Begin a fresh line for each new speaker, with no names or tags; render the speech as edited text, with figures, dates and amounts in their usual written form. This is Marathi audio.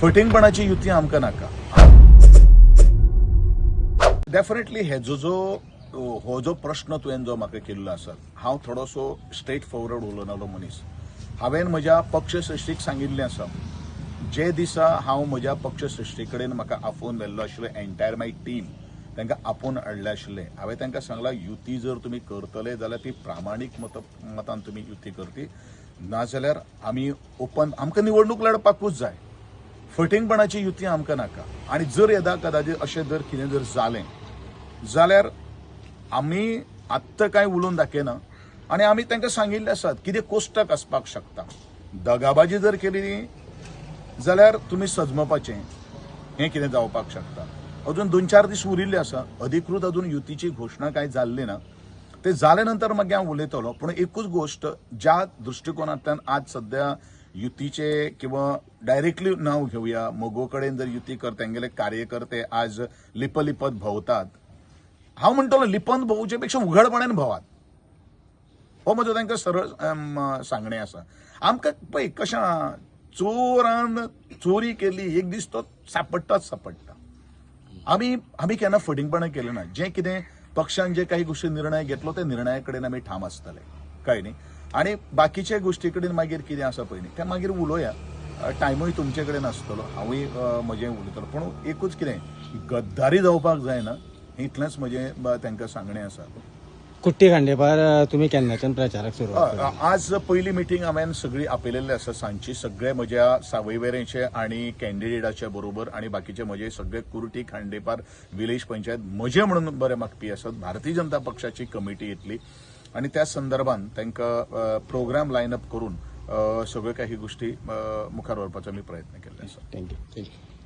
फटिंगपणाची युती आमकां नाका. डेफिनेटली हो जो प्रश्न तुवें जो म्हाका केल्लो आसा, हांव थोडोसो स्ट्रेट फॉरवर्ड उलोवनालो मनीस. हांवें म्हज्या पक्ष श्रेश्ठीक सांगिल्लें आसा, जे दिसा हांव म्हज्या पक्ष श्रेश्ठी कडेन म्हाका आफोवन व्हेल्लो आशिल्लो, एंटायर माय टीम तांकां आपोवन हाडलें आशिल्लें. हांवें तांकां सांगलां, युती जर तुमी करतले जाल्यार ती प्रामाणीक मतान तुमी युती करची, नाजाल्यार आमी ओपन आमकां निवडणूक लडपाकूच जाय. फटिंगपणाची युती आमकां नाका. आनी जर येदा कदाचित अशें जर कितें जर जालें जाल्यार आमी आत्तां कांय उलोवन दाखयना आनी आमी तांकां सांगिल्लें आसात कितें कोश्टक आसपाक शकता. दगाबाजी जर केली जाल्यार तुमी सजमपाचें, हें कितें जावपाक शकता. अजून 2-4 दीस उरिल्ले आसा. अधिकृत अजून युतीची घोशणा कांय जाल्ली ना. ते जाले नंतर मागीर हांव उलयतलो. पूण एकूच गोश्ट, ज्या दृश्टिकोनांतल्यान आज सध्या युतीचे किंवा डायरेक्टली नाव घेवया, मोगो कडेन जर युती करता, तेंगेले कार्यकर्ते आज लिपत भोंवतात. हांव म्हणटलो लिपन भोंवचे पेक्षा उघडपणान भोवात. हो म्हजो तांकां सरळ सांगणें आसा. आमकां पळय कशें चोरान चोरी केली, एक दीस तो सापडटाच सापडटा. आमी केन्ना फटिंगपणां केलें ना. जें कितें पक्षान जे काही गोष्टी निर्णय घेतलो, ते निर्णया कडेन आमी ठाम आसतले, कळ्ळें न्ही. आनी बाकीचे गोश्टी कडेन मागीर कितें आसा पळय न्ही, तें मागीर उलोवया. टायमूय तुमचे कडेन आसतलो, हांवूय म्हजें उलयतलो. पूण एकूच कितें, गद्दारी जावपाक जायना, इतलेंच म्हजें तांकां सांगणें आसा.
कुट्टी खांडेपार तुमी केन्नाच्यान प्रचाराक सुरवात केली?
आज पयली मिटींग हांवें सगळी आपयलेली आसा सांजची. सगळे म्हज्या सावयवेरेंचे आनी कॅन्डिडेटाच्या बरोबर आनी बाकीचे म्हजे सगळे कुर्टी खांडेपार विलेज पंचायत म्हजे म्हणून बरे मागपी आसात. भारतीय जनता पक्षाची कमिटी येतली आनी त्या संदर्भात तांकां प्रोग्राम लायन अप करून सगळ्यो काही गोष्टी मुखार व्हरपाचो आमी प्रयत्न केल्ले आसा.
थँक्यू.